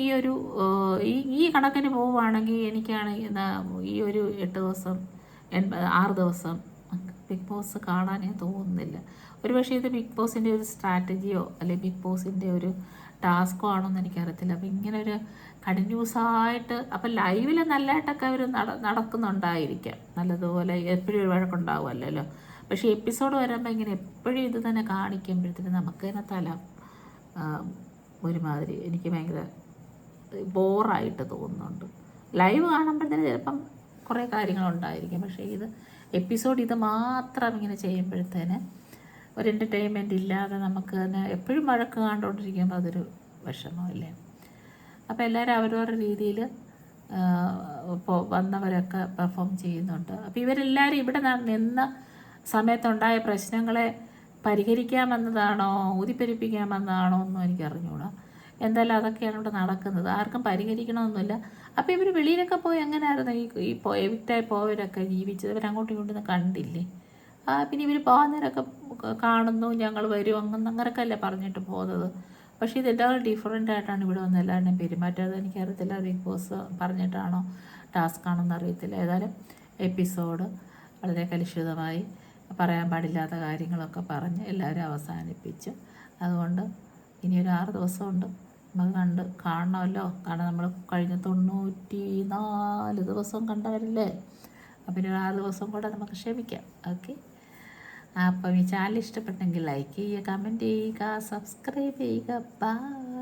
ഈ കണക്കിന് പോവുകയാണെങ്കിൽ എനിക്കാണ് ഈ ഒരു 8 ദിവസം 6 ദിവസം ബിഗ് ബോസ് കാണാനേ തോന്നുന്നില്ല. ഒരുപക്ഷെ ഇത് ബിഗ് ബോസിൻ്റെ ഒരു സ്ട്രാറ്റജിയോ അല്ലെങ്കിൽ ബിഗ് ബോസിൻ്റെ ഒരു ടാസ്കോ ആണോയെന്ന് എനിക്കറിയത്തില്ല. അപ്പം ഇങ്ങനെ ഒരു കണ്ടിന്യൂസായിട്ട് അപ്പം ലൈവിൽ നല്ലതായിട്ടൊക്കെ അവർ നടക്കുന്നുണ്ടായിരിക്കാം, നല്ലതുപോലെ എപ്പോഴും ഒരു വഴക്കുണ്ടാവുമല്ലോ. പക്ഷേ എപ്പിസോഡ് വരുമ്പോൾ ഇങ്ങനെ എപ്പോഴും ഇത് തന്നെ കാണിക്കുമ്പോഴത്തേന് നമുക്ക് തന്നെ തല ഒരുമാതിരി എനിക്ക് ഭയങ്കര ബോറായിട്ട് തോന്നുന്നുണ്ട്. ലൈവ് കാണുമ്പോഴത്തേന് ചിലപ്പം കുറേ കാര്യങ്ങളുണ്ടായിരിക്കും, പക്ഷേ എപ്പിസോഡ് ഇത് മാത്രം ഇങ്ങനെ ചെയ്യുമ്പോഴത്തേന് ഒരു എൻ്റർടൈൻമെൻറ്റ് ഇല്ലാതെ നമുക്ക് തന്നെ എപ്പോഴും വഴക്ക് കണ്ടുകൊണ്ടിരിക്കുമ്പോൾ അതൊരു വിഷമമില്ലേ. അപ്പോൾ എല്ലാവരും അവരവരുടെ രീതിയിൽ ഇപ്പോൾ വന്നവരൊക്കെ പെർഫോം ചെയ്യുന്നുണ്ട്. അപ്പോൾ ഇവരെല്ലാവരും ഇവിടെ നിന്ന സമയത്തുണ്ടായ പ്രശ്നങ്ങളെ പരിഹരിക്കാമെന്നതാണോ ഊതിപ്പെരിപ്പിക്കാമെന്നതാണോ ഒന്നും എനിക്കറിഞ്ഞൂടാ. എന്തായാലും അതൊക്കെയാണ് ഇവിടെ നടക്കുന്നത്. ആർക്കും പരിഹരിക്കണമെന്നില്ല. അപ്പോൾ ഇവർ വെളിയിലൊക്കെ പോയി എങ്ങനെയായിരുന്നു ഈ എവിക്റ്റായി പോയവരൊക്കെ ജീവിച്ചത്? ഇവരങ്ങോട്ടും ഇങ്ങോട്ടും കണ്ടില്ലേ? പിന്നെ ഇവർ പോകുന്നവരൊക്കെ കാണുന്നു, ഞങ്ങൾ വരും, അങ്ങനെയൊക്കെ അല്ലേ പറഞ്ഞിട്ട് പോകുന്നത്. പക്ഷേ ഇതെല്ലാം ഡിഫറെൻ്റ് ആയിട്ടാണ് ഇവിടെ വന്ന് എല്ലാവരുടെയും പെരുമാറ്റം. എനിക്കറിയത്തില്ല ബിഗ് ബോസ് പറഞ്ഞിട്ടാണോ ടാസ്ക് ആണോ എന്നറിയത്തില്ല. ഏതായാലും എപ്പിസോഡ് വളരെ കലുഷിതമായി, പറയാൻ പാടില്ലാത്ത കാര്യങ്ങളൊക്കെ പറഞ്ഞ് എല്ലാവരും അവസാനിപ്പിച്ചു. അതുകൊണ്ട് ഇനിയൊരു 6 ദിവസമുണ്ട്, നമുക്ക് കാണണമല്ലോ. കാരണം നമ്മൾ കഴിഞ്ഞ 94 ദിവസം കണ്ടവരല്ലേ. അപ്പം ഇനി 6 ദിവസം കൂടെ നമുക്ക് ക്ഷമിക്കാം. ഓക്കെ, അപ്പം ഈ ചാനൽ ഇഷ്ടപ്പെട്ടെങ്കിൽ ലൈക്ക് ചെയ്യുക, കമൻറ്റ് ചെയ്യുക, സബ്സ്ക്രൈബ് ചെയ്യുക. ബൈ.